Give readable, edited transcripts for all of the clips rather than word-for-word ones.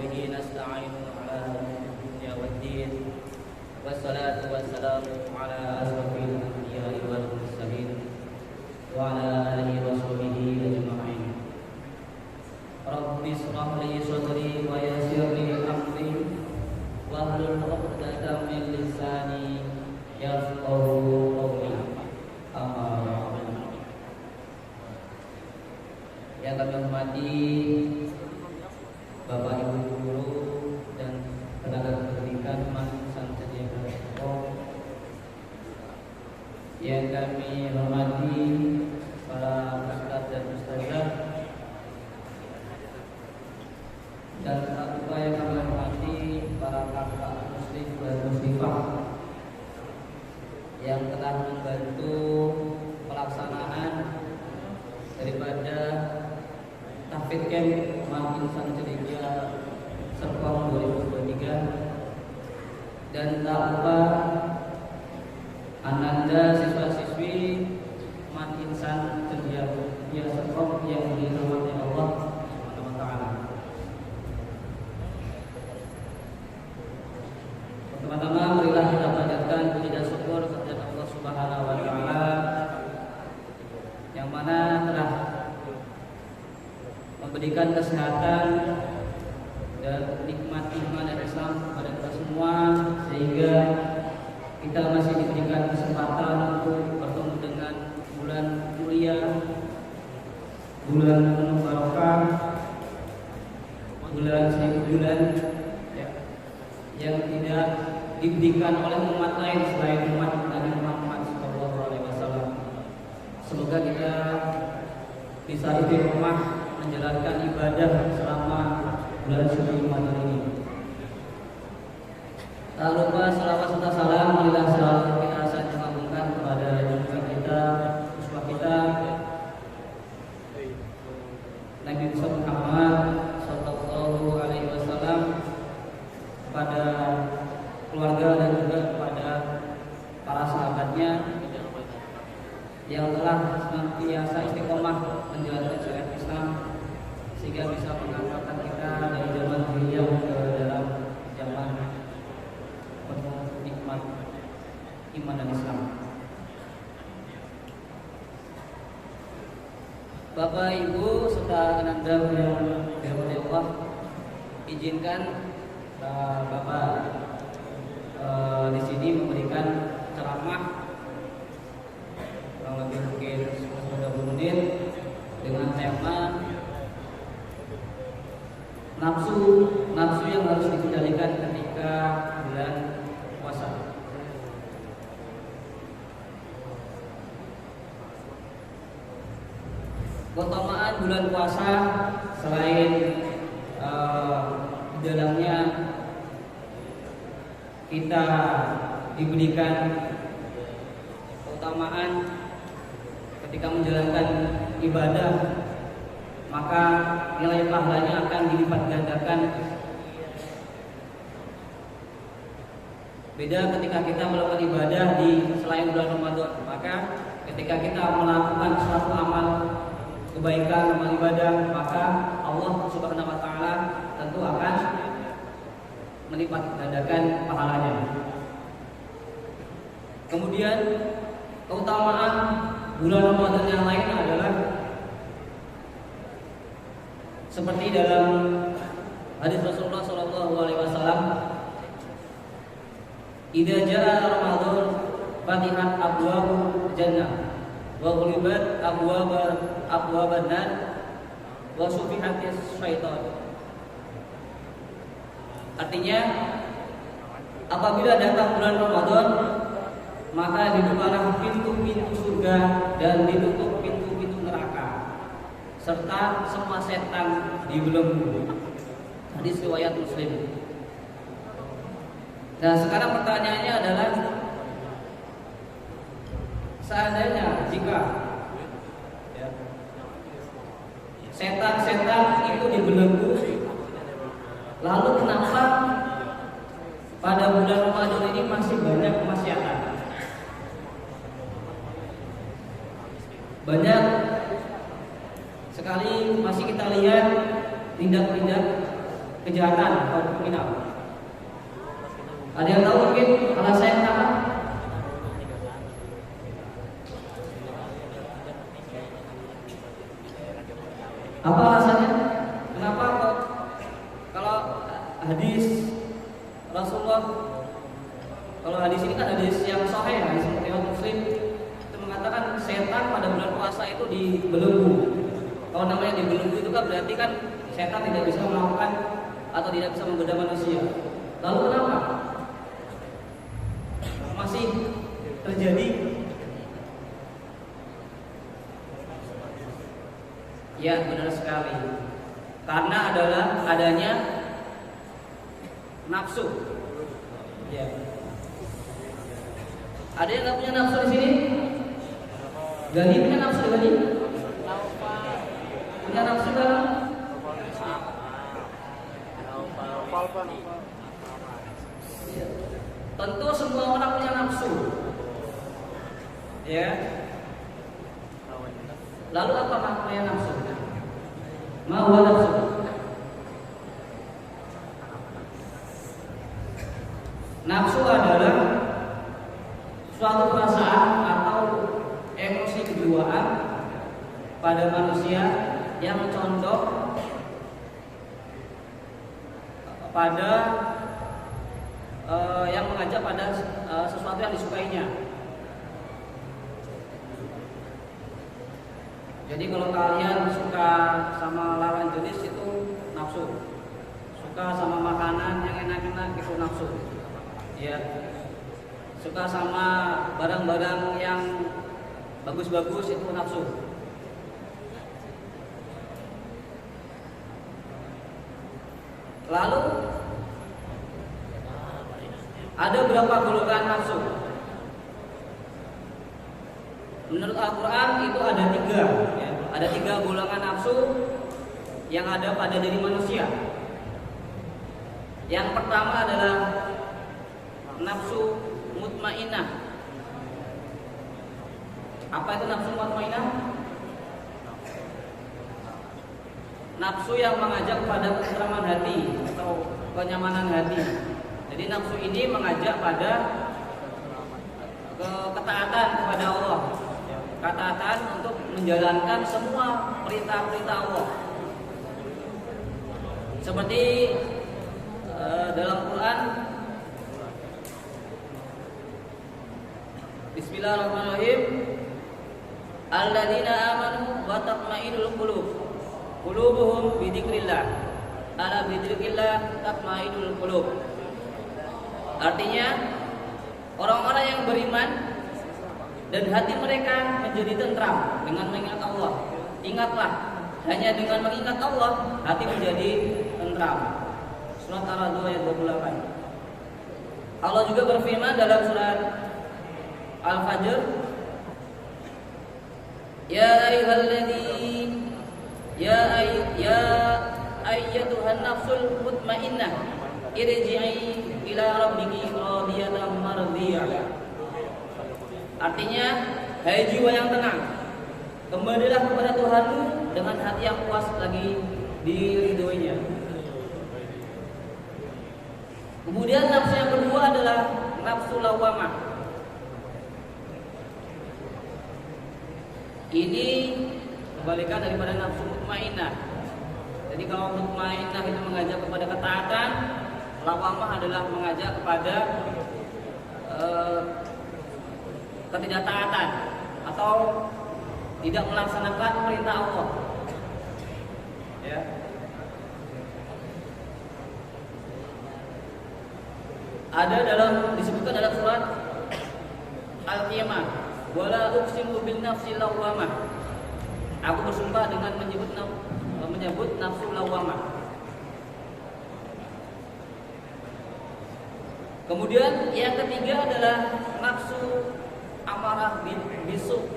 وبه نستعين على الدنيا والدين والصلاة والسلام على أشرف الأنبياء والمرسلين وعلى آله وصحبه أجمعين. رب اشرح لي صدري ويسر لي أمري واحلل عقدة من لساني يفقهوا قولي. Amma ba'du. Yang kami hormati Bapak Ibu guru dan tenaga pendidikan Madrasah Sanjaya Depok. Yang kami hormati para ustaz dan ustazah, dan tak lupa yang kami hormati para kakak muslim dan muslimah yang telah membantu pelaksanaan daripada tahfidz camp Madrasah Sanjaya Serpong 2023, dan tak lupa ananda siswa-siswi Madrasah Sanjaya Serpong yang dirahmati Allah Subhanahu wa taala. Pertama-tama marilah kita panjatkan puji dan syukur kepada Allah Subhanahu wa taala yang mana telah memberikan kesehatan dan nikmat iman dan Islam kepada kita semua, sehingga kita masih diberikan kesempatan untuk bertemu dengan bulan mulia, bulan penuh barokah, bulan yang tidak diberikan oleh umat lain selain umat Nabi Muhammad SAW. Semoga kita bisa istiqomah menjalankan ibadah selama bulan suci Ramadan ini. Tak lupa selawat serta salam marilah selalu kita sanjungkan kepada junjungan kita, uswah kita, Nabi Muhammad sallallahu alaihi wasallam, kepada keluarga dan juga kepada para sahabatnya yang telah senantiasa istiqomah menjalankan syariat Islam sehingga bisa mengantarkan kita dari zaman jahiliyah ke dalam zaman penuh nikmat iman dan Islam. Bapak Ibu serta ananda yang dirahmati Allah, izinkan Bapak di sini memberikan ceramah kurang lebih mungkin 30 menit dengan tema nafsu yang harus dikendalikan ketika bulan puasa. Keutamaan bulan puasa selain di dalamnya kita diberikan keutamaan ketika menjalankan ibadah, maka nilai pahalanya akan dilipat gandakan. Beda ketika kita melakukan ibadah di selain bulan Ramadan, maka ketika kita melakukan suatu amal kebaikan, amal ibadah, maka Allah Subhanahu wa taala tentu akan melipat gandakan pahalanya. Kemudian keutamaan bulan Ramadan yang lain adalah seperti dalam hadis Rasulullah SAW, "Idza jaa Ramadan fatihat abwaabul jannah wa ghulibat abwaaban nar wa sufihatis syaitan." Artinya, apabila datang bulan Ramadan, maka dibukalah pintu-pintu surga dan ditutup pintu-pintu neraka, serta semua setan dibelenggu. Hadis riwayat Muslim. Nah, sekarang pertanyaannya adalah, seandainya jika setan-setan itu dibelenggu, lalu kenapa pada bulan Ramadan ini masih banyak kemaksiatan? Banyak sekali masih kita lihat tindak-tindak kejahatan atau kriminal. Ada yang tahu mungkin alasannya kenapa? Apa alasannya? Kenapa kok kalau hadis Rasulullah, kalau hadis ini kan hadis yang sahih, hadis riwayat Muslim, itu mengatakan setan pada bulan puasa itu dibelenggu. Kalau namanya dibelenggu itu kan berarti kan setan tidak bisa melakukan atau tidak bisa menggoda manusia. Lalu kenapa masih terjadi? Ya, benar sekali. Karena adalah adanya nafsu. Ya. Ada yang nggak punya nafsu di sini? Gani punya nafsu Gani? Punya nafsu kan? Ya. Tentu semua orang punya nafsu. Ya. Lalu apa maknanya nafsu? Ma'wa nafsu. Nafsu adalah suatu perasaan atau emosi kejiwaan pada manusia yang condong pada yang mengajak pada sesuatu yang disukainya. Jadi kalau kalian suka sama lawan jenis itu nafsu, suka sama makanan yang enak-enak itu nafsu, ya. Suka sama barang-barang yang bagus-bagus itu nafsu. Lalu ada berapa golongan nafsu? Menurut Al-Quran itu ada 3 ya. Ada 3 golongan nafsu yang ada pada diri manusia. Yang pertama adalah nafsu mutmainnah. Apa itu nafsu mutmainnah? Nafsu yang mengajak pada ketentraman hati atau kenyamanan hati. Jadi nafsu ini mengajak pada ketaatan kepada Allah. Ketaatan untuk menjalankan semua perintah-perintah Allah. Seperti dalam Quran, Bismillahirrahmanirrahim, alladzina amanu wa tatma'innul qulub qulubuhum bi dzikrillah ala bi dzikrillah tatma'innul qulub. Artinya orang-orang yang beriman dan hati mereka menjadi tentram dengan mengingat Allah. Ingatlah, hanya dengan mengingat Allah hati menjadi tentram. Surat Ar-Ra'd ayat 28. Allah juga berfirman dalam surat Al-Fajr, Ya ayyatuhan nafsul mutmainnah irji'i ila rabbiki radiyatan mardiyah. Artinya, hai jiwa yang tenang, kembalilah kepada Tuhanmu dengan hati yang puas lagi diridhoinya. Kemudian nafsu yang kedua adalah nafsu lawamah. Ini kebalikan daripada nafsu mutmainnah. Jadi kalau mutmainnah itu mengajak kepada ketaatan, lawamah adalah mengajak kepada ketidaktaatan atau tidak melaksanakan perintah Allah. Ya. Disebutkan dalam surat Al-Qiyamah, wala uqsimu bin nafsil lawamah. Aku bersumpah dengan menyebut nafsu lawamah. Kemudian yang ketiga adalah nafsu amarah bisu,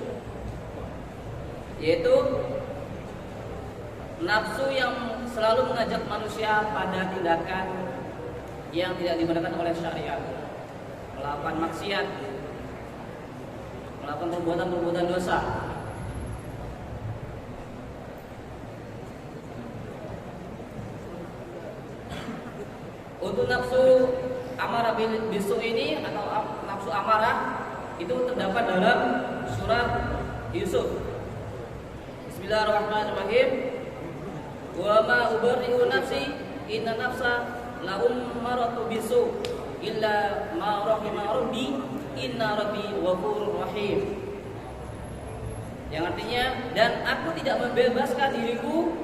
yaitu nafsu yang selalu mengajak manusia pada tindakan yang tidak dibenarkan oleh syariat, melakukan maksiat, melakukan perbuatan-perbuatan dosa. Untuk nafsu amarah bisu ini atau nafsu amarah itu terdapat dalam surat Yusuf. Bismillahirrahmanirrahim. Wa ma ubarri'u nafsi inna nafsa la ummaratu bisu illa ma rahima rabbi inna rabbi ghafurur rahim. Yang artinya, dan aku tidak membebaskan diriku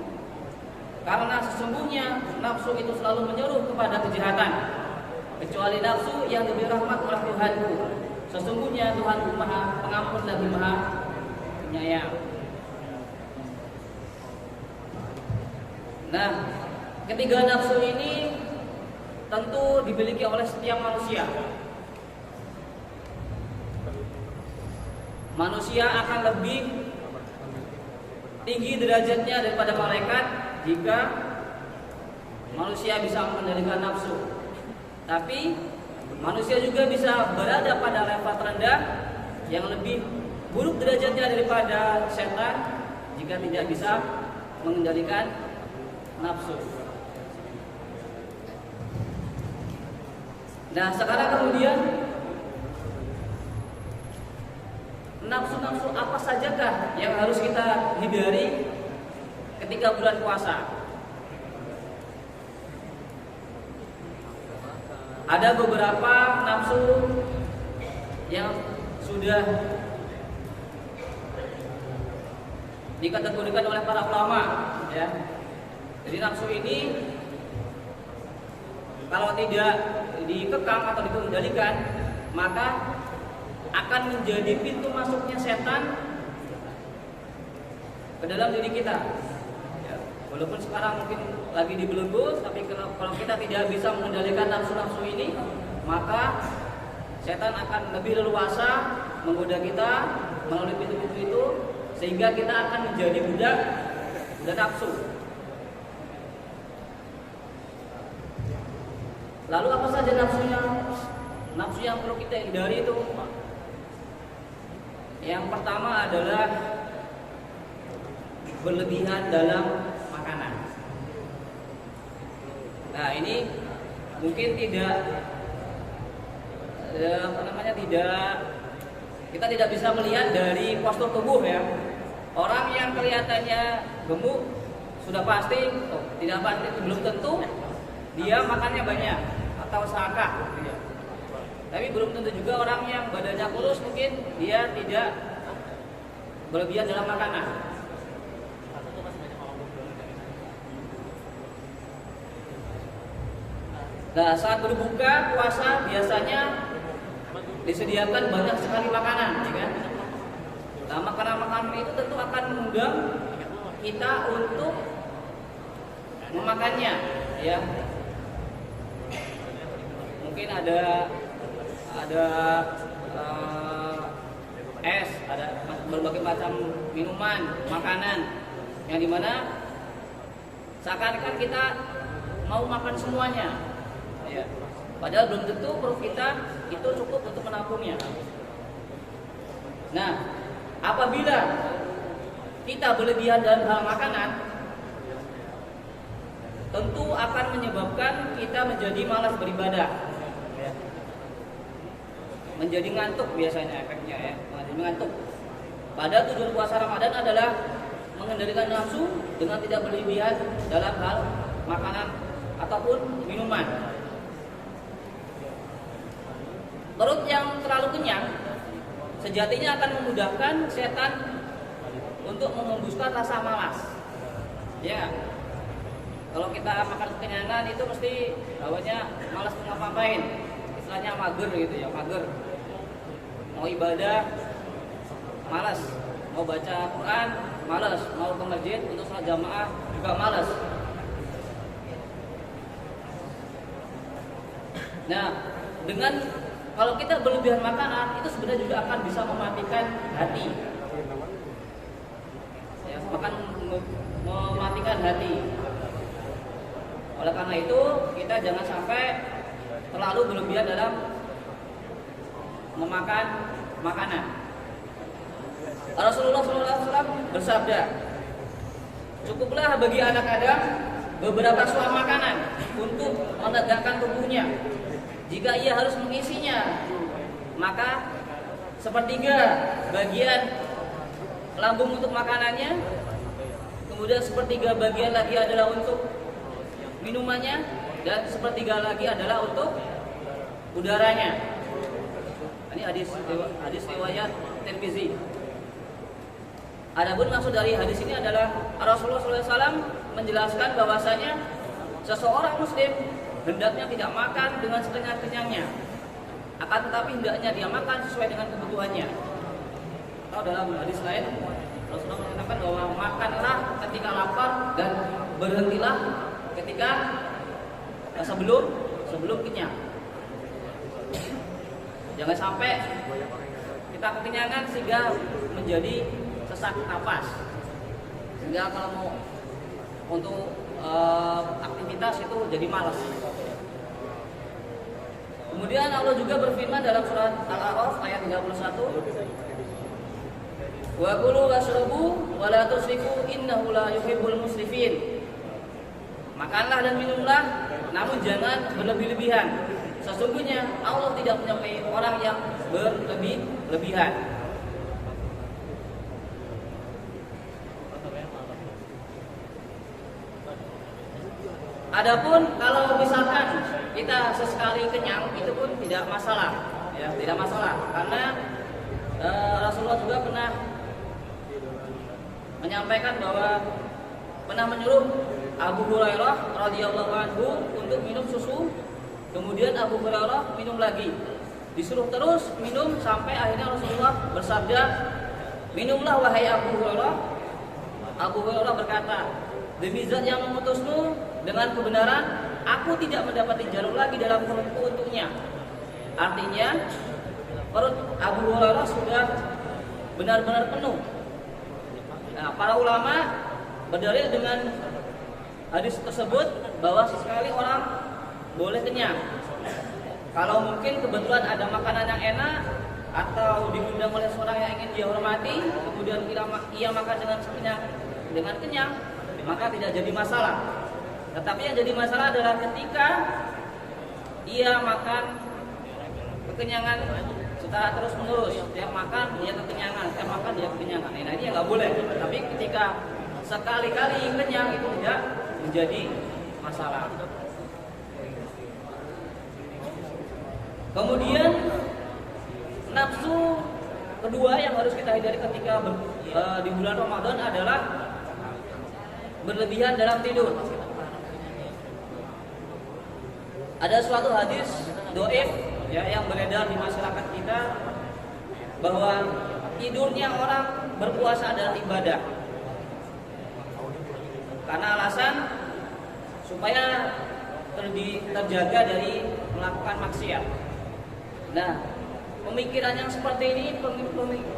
karena sesungguhnya nafsu itu selalu menyuruh kepada kejahatan, kecuali nafsu yang diberi rahmat oleh Tuhanku. Sesungguhnya Tuhanku Maha Pengampun lagi Maha Penyayang. Nah, ketiga nafsu ini tentu dimiliki oleh setiap manusia. Manusia akan lebih tinggi derajatnya daripada malaikat jika manusia bisa mengendalikan nafsu. Tapi manusia juga bisa berada pada level terendah yang lebih buruk derajatnya daripada setan jika tidak bisa mengendalikan nafsu. Nah, sekarang kemudian nafsu-nafsu apa sajakah yang harus kita hindari ketika bulan puasa? Ada beberapa nafsu yang sudah dikategorikan oleh para ulama, ya. Jadi nafsu ini kalau tidak dikekang atau dikendalikan, maka akan menjadi pintu masuknya setan ke dalam diri kita. Ya, walaupun sekarang mungkin lagi dibelenggu, tapi kalau kita tidak bisa mengendalikan nafsu-nafsu ini, maka setan akan lebih leluasa menggoda kita melalui pintu-pintu itu, sehingga kita akan menjadi budak nafsu. Lalu apa saja nafsunya? Nafsu yang perlu kita hindari itu, yang pertama adalah berlebihan dalam makanan. Nah, ini mungkin tidak kita tidak bisa melihat dari postur tubuh, ya. Orang yang kelihatannya gemuk sudah pasti, tidak pasti, belum tentu dia makannya banyak atau seakah. Tapi belum tentu juga orang yang badannya kurus mungkin dia tidak berlebihan dalam makanan. Nah, saat berbuka puasa biasanya disediakan banyak sekali makanan, ya kan? Nah, makanan-makanan itu tentu akan mengundang kita untuk memakannya, ya. Mungkin ada es, ada berbagai macam minuman, makanan, yang dimana seakan-akan kita mau makan semuanya, ya. Padahal belum tentu perut kita itu cukup untuk menampungnya. Nah, apabila kita berlebihan dalam hal makanan, tentu akan menyebabkan kita menjadi malas beribadah, menjadi ngantuk biasanya efeknya, ya, menjadi ngantuk. Padahal tujuan puasa Ramadan adalah mengendalikan nafsu dengan tidak berlebihan dalam hal makanan ataupun minuman. Perut yang terlalu kenyang sejatinya akan memudahkan setan untuk mengembuskan rasa malas. Ya, kalau kita makan kekenyangan itu mesti bawanya malas ngapa-ngapain, istilahnya mager gitu, ya, mager. Mau ibadah malas, mau baca Quran malas, mau ke masjid untuk sholat jamaah juga malas. Nah, dengan kalau kita berlebihan makanan itu sebenarnya juga akan bisa mematikan hati, ya, akan mematikan hati. Oleh karena itu kita jangan sampai terlalu berlebihan dalam memakan makanan. Rasulullah SAW bersabda, cukuplah bagi anak Adam beberapa suap makanan untuk menegakkan tubuhnya. Jika ia harus mengisinya, maka sepertiga bagian lambung untuk makanannya, kemudian sepertiga bagian lagi adalah untuk minumannya, dan sepertiga lagi adalah untuk udaranya. Ini hadis riwayat Tirmizi. Adapun maksud dari hadis ini adalah Rasulullah SAW menjelaskan bahwasanya seseorang muslim hendaknya tidak makan dengan sekenyang-kenyangnya, akan tetapi hendaknya dia makan sesuai dengan kebutuhannya. Atau dalam hadis lain Rasulullah mengatakan bahwa makanlah ketika lapar dan berhentilah ketika sebelum kenyang. Jangan sampai kita kekenyangan sehingga menjadi sesak napas, sehingga kalau mau untuk aktivitas itu jadi malas. Kemudian Allah juga berfirman dalam surat Al-A'raf ayat 31, wa kulu washrabu wa la tusrifu innahu la yuhibbul musrifin. Makanlah dan minumlah, namun jangan berlebih-lebihan. Sesungguhnya Allah tidak menyukai orang yang berlebih-lebihan. Adapun kalau misalkan kita sesekali kenyang, itu pun tidak masalah, ya, tidak masalah, karena Rasulullah juga pernah menyampaikan bahwa pernah menyuruh Abu Hurairah radhiyallahu anhu untuk minum susu, kemudian Abu Hurairah minum lagi, disuruh terus minum sampai akhirnya Rasulullah bersabda, minumlah wahai Abu Hurairah. Abu Hurairah berkata, demi zat yang memutusmu dengan kebenaran, aku tidak mendapati jarum lagi dalam perutku untuknya. Artinya perut Abu Hurairah sudah benar-benar penuh. Nah, para ulama berdalil dengan hadis tersebut bahwa sesekali orang boleh kenyang. Kalau mungkin kebetulan ada makanan yang enak atau diundang oleh seorang yang ingin dia hormati, kemudian ia makan dengan kenyang, maka tidak jadi masalah. Tetapi yang jadi masalah adalah ketika ia makan kekenyangan secara terus menerus, dia makan dia kekenyangan, dia makan dia kekenyangan. Nah, ini nggak boleh. Tapi ketika sekali-kali kenyang itu tidak menjadi masalah. Kemudian nafsu kedua yang harus kita hindari ketika di bulan Ramadan adalah berlebihan dalam tidur. Ada suatu hadis dhaif ya yang beredar di masyarakat kita bahwa tidurnya orang berpuasa adalah ibadah. Karena alasan supaya terjaga dari melakukan maksiat. Nah, pemikiran yang seperti ini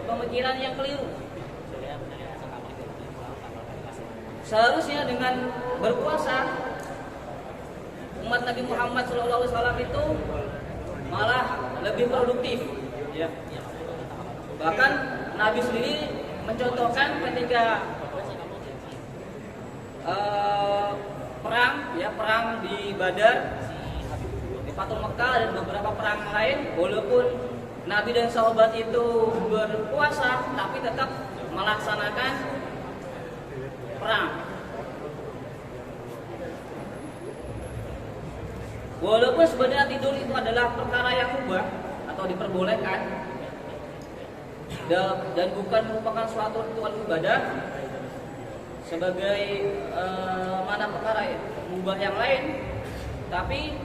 pemikiran yang keliru. Seharusnya dengan berpuasa umat Nabi Muhammad SAW itu malah lebih produktif. Ya. Bahkan Nabi sendiri mencontohkan ketika perang di Badar, di Fathul Mekah dan beberapa perang lain, walaupun Nabi dan sahabat itu berpuasa, tapi tetap melaksanakan perang. Walaupun sebenarnya tidur itu adalah perkara yang mubah atau diperbolehkan dan bukan merupakan suatu ritual ibadah sebagai mana perkara mubah yang lain, tapi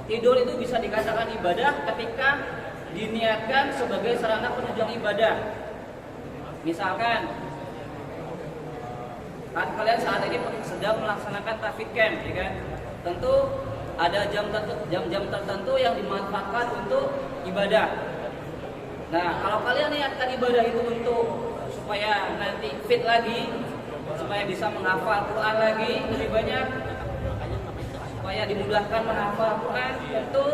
tidur itu bisa dikatakan ibadah ketika diniatkan sebagai sarana penunjang ibadah. Misalkan kan kalian saat ini sedang melaksanakan traffic camp, ya kan? Tentu ada jam-jam tertentu yang dimanfaatkan untuk ibadah. Nah, kalau kalian niatkan ibadah itu untuk supaya nanti fit lagi, supaya bisa menghafal Quran lagi lebih banyak, supaya dimudahkan menghafal Quran, tentu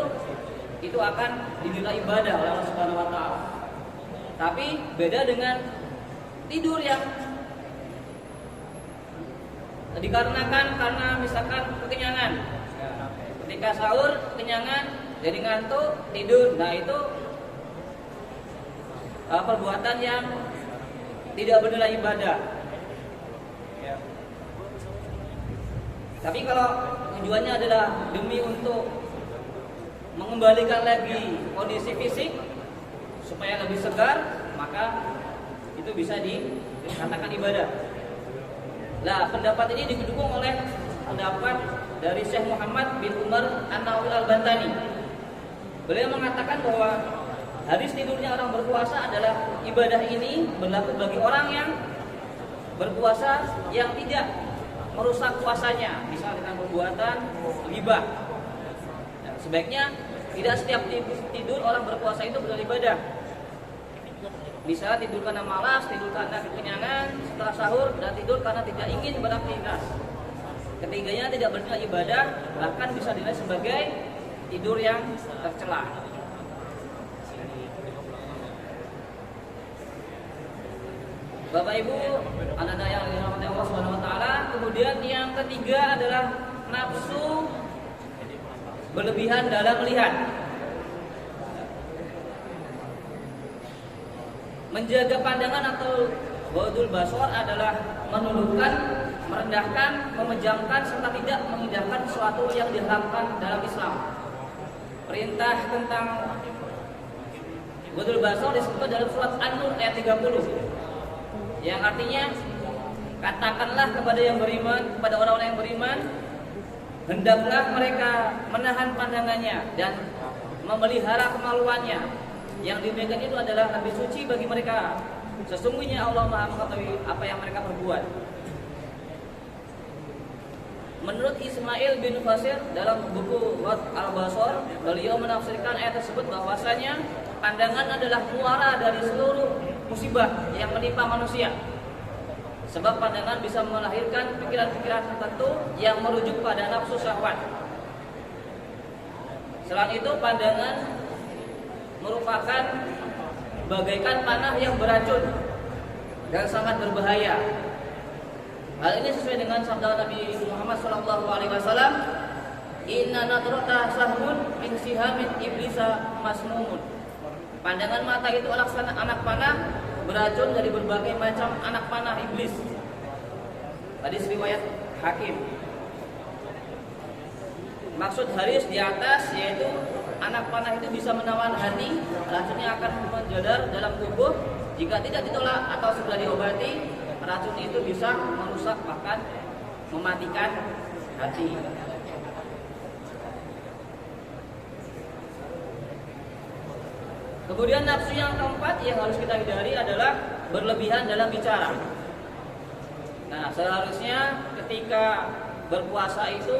itu akan dinilai ibadah oleh Allah Subhanahu wa taala. Tapi beda dengan tidur yang dikarenakan karena misalkan kekenyangan. Ketika sahur kekenyangan, jadi ngantuk, tidur. Nah, itu perbuatan yang tidak bernilai ibadah. Tapi kalau tujuannya adalah demi untuk mengembalikan lagi kondisi fisik supaya lebih segar, maka itu bisa dikatakan ibadah. Nah, pendapat ini didukung oleh pendapat dari Syekh Muhammad bin Umar An-Nawawi Al-Bantani. Beliau mengatakan bahwa hadis tidurnya orang berpuasa adalah ibadah ini berlaku bagi orang yang berpuasa yang tidak merusak puasanya, misal dengan perbuatan ghibah. Nah, sebaiknya tidak setiap tidur orang berpuasa itu beribadah. Bisa tidur karena malas, tidur karena kekenyangan setelah sahur, dan tidur karena tidak ingin beraktivitas. Ketiganya tidak bernilai ibadah, bahkan bisa dinilai sebagai tidur yang tercela. Bapak Ibu, anak-anak yang dirahmati Allah Subhanahu wa taala, kemudian yang ketiga adalah nafsu berlebihan dalam melihat. Menjaga pandangan atau ghadul basar adalah menundukkan, merendahkan, memejamkan serta tidak mengindahkan sesuatu yang diharamkan dalam Islam. Perintah tentang ghadul basar disebut dalam surat An-Nur ayat 30. Yang artinya, katakanlah kepada yang beriman, kepada orang-orang yang beriman, hendaklah mereka menahan pandangannya dan memelihara kemaluannya. Yang demikian itu adalah lebih suci bagi mereka. Sesungguhnya Allah Maha mengetahui apa yang mereka perbuat. Menurut Ismail bin Fasir dalam buku Rad Al-Basar, beliau menafsirkan ayat tersebut bahwasanya pandangan adalah muara dari seluruh musibah yang menimpa manusia. Sebab pandangan bisa melahirkan pikiran-pikiran tertentu yang merujuk pada nafsu syahwat. Selain itu, pandangan merupakan bagaikan panah yang beracun dan sangat berbahaya. Hal ini sesuai dengan sabda Nabi Muhammad SAW, Inna nadrata sahmun min sihamin iblisa masmumun. Pandangan mata itu laksana anak panah beracun dari berbagai macam anak panah iblis. Hadis riwayat Hakim. Maksud hadis di atas yaitu anak panah itu bisa menawan hati, racunnya akan menjadar dalam tubuh. Jika tidak ditolak atau sudah diobati, racun itu bisa merusak bahkan mematikan hati. Kemudian nafsu yang keempat yang harus kita hindari adalah berlebihan dalam bicara. Nah, seharusnya ketika berpuasa itu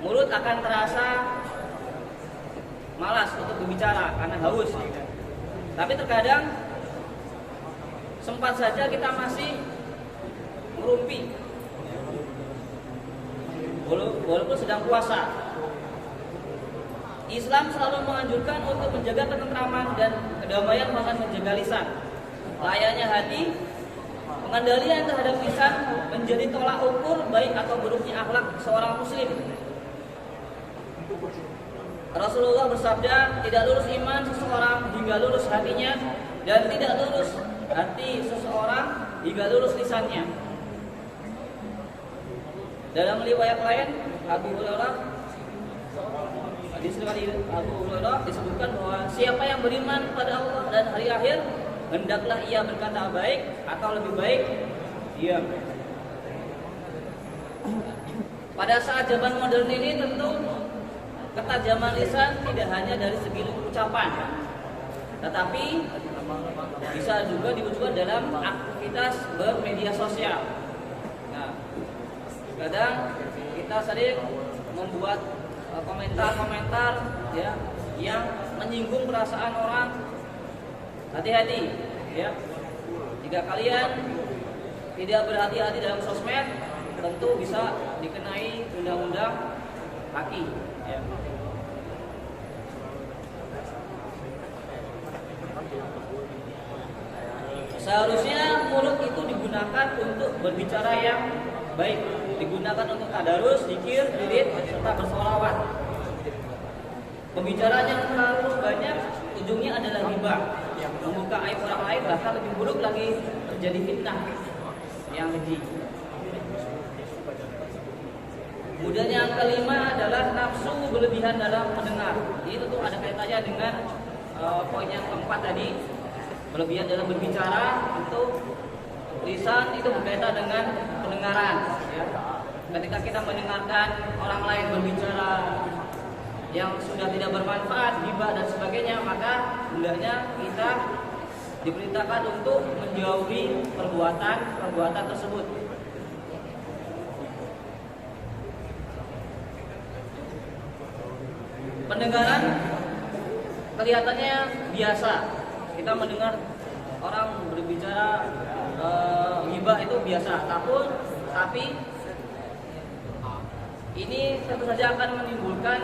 mulut akan terasa malas untuk berbicara karena haus. Tapi terkadang sempat saja kita masih merumpi walaupun sedang puasa. Islam selalu menganjurkan untuk menjaga ketentraman dan kedamaian bahkan menjaga lisan. Layaknya hati, pengendalian terhadap lisan menjadi tolak ukur baik atau buruknya akhlak seorang muslim. Rasulullah bersabda, tidak lurus iman seseorang hingga lurus hatinya, dan tidak lurus hati seseorang hingga lurus lisannya. Dalam riwayat lain, Abu Hurairah disebutkan bahwa siapa yang beriman pada Allah dan hari akhir, hendaklah ia berkata baik atau lebih baik diam. Pada saat zaman modern ini tentu ketajaman lisan tidak hanya dari segi ucapan, tetapi bisa juga diwujudkan dalam aktivitas bermedia sosial. Nah, kadang kita sering membuat komentar-komentar ya yang menyinggung perasaan orang. Hati-hati ya. Jika kalian tidak berhati-hati dalam sosmed, tentu bisa dikenai undang-undang haki ya. Seharusnya mulut itu digunakan untuk berbicara yang baik digunakan untuk tadarus, zikir, wirid, serta bersolawat. Pembicaraan yang terlalu banyak ujungnya adalah ghibah, membuka aib orang lain, bahkan lebih buruk lagi terjadi fitnah yang keji. Kemudian yang kelima adalah nafsu berlebihan dalam mendengar. Ini tentu ada kaitannya dengan poin yang keempat tadi, berlebihan dalam berbicara. Itu lisan itu berkaitan dengan pendengaran. Ya. Ketika kita mendengarkan orang lain berbicara yang sudah tidak bermanfaat, ghibah dan sebagainya, maka hendaknya kita diperintahkan untuk menjauhi perbuatan tersebut. Pendengaran kelihatannya biasa, kita mendengar orang berbicara ghibah itu biasa, tapi ini tentu saja akan menimbulkan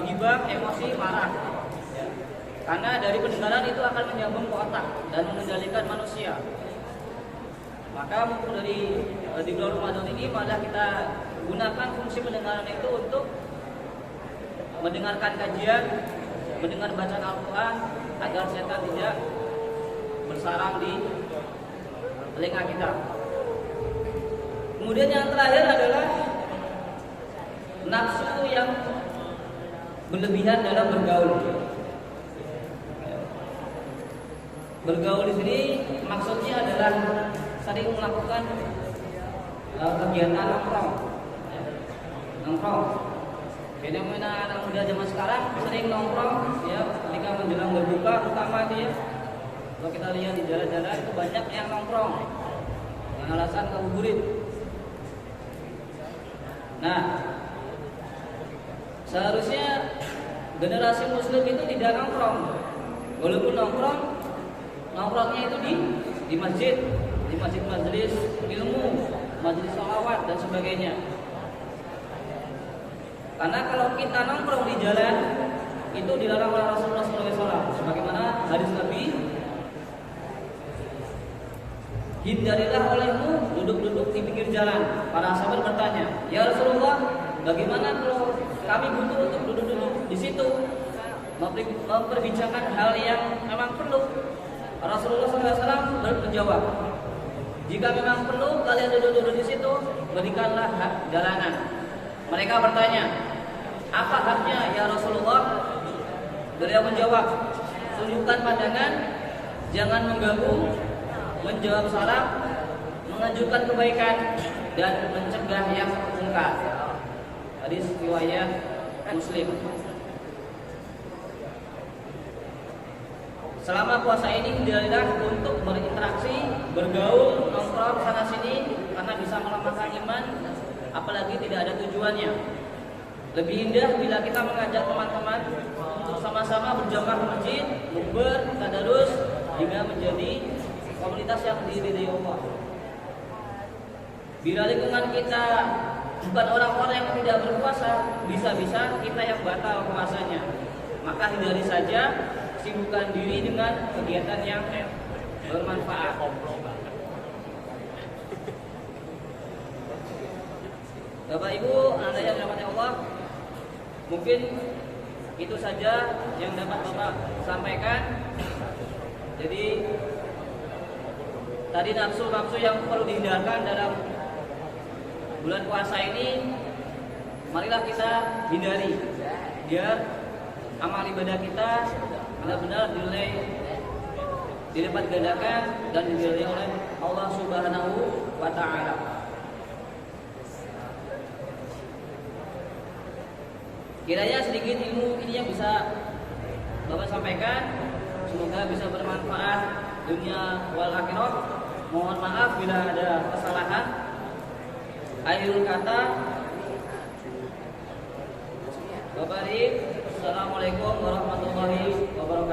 ghibah, emosi, marah. Karena dari pendengaran itu akan menyambung ke otak dan mengendalikan manusia. Maka mumpung di bulan Ramadan ini, malah kita gunakan fungsi pendengaran itu untuk mendengarkan kajian, mendengar bacaan Al-Quran, agar setan tidak bersarang di telinga kita. Kemudian yang terakhir adalah nafsu yang berlebihan dalam bergaul. Bergaul di sini maksudnya adalah sering melakukan kegiatan nongkrong. Fenomena anak muda zaman sekarang sering nongkrong, ya, ketika menjelang berbuka, terutama dia. Kalau kita lihat di jalan-jalan itu banyak yang nongkrong dengan alasan ngabuburit. Nah, seharusnya generasi muslim itu tidak nongkrong. Walaupun nongkrongnya itu di masjid, majelis ilmu, majelis sholawat dan sebagainya. Karena kalau kita nongkrong di jalan itu dilarang oleh Rasulullah SAW. Sebagaimana hadis Nabi, hindarilah olehmu duduk-duduk di pinggir jalan. Para sahabat bertanya, ya Rasulullah, bagaimana kalau kami butuh untuk duduk-duduk di situ, memperbincangkan hal yang memang perlu? Rasulullah SAW menjawab, jika memang perlu kalian duduk-duduk di situ, berikanlah hak jalanan. Mereka bertanya, apa haknya ya Rasulullah? Beliau menjawab, tunjukkan pandangan, jangan mengganggu, menjawab salam, menganjurkan kebaikan, dan mencegah yang mungkar. Hadis riwayat Muslim. Selama puasa ini hindarilah untuk berinteraksi, bergaul, nongkrong sana sini, karena bisa melemahkan iman, apalagi tidak ada tujuannya. Lebih indah bila kita mengajak teman-teman untuk sama-sama berjamaah ke masjid, bukber, tadarus, hingga menjadi komunitas yang diridhai Allah. Bila lingkungan kita bukan orang-orang yang tidak berpuasa, bisa-bisa kita yang batal puasanya. Maka hindari saja, sibukkan diri dengan kegiatan yang bermanfaat. Bapak Ibu, anda yang dirahmati Allah, mungkin itu saja yang dapat Bapak sampaikan. Jadi tadi nafsu-nafsu yang perlu dihindarkan dalam bulan puasa ini, marilah kita hindari, biar amal ibadah kita benar-benar dilipat gandakan dan diridhai oleh Allah Subhanahu wa Ta'ala. Kiranya sedikit ilmu ini yang bisa Bapak sampaikan, semoga bisa bermanfaat dunia wal akhirah. Mohon maaf bila ada kesalahan. Akhirul kata, Bapak Rik, Assalamualaikum warahmatullahi wabarakatuh.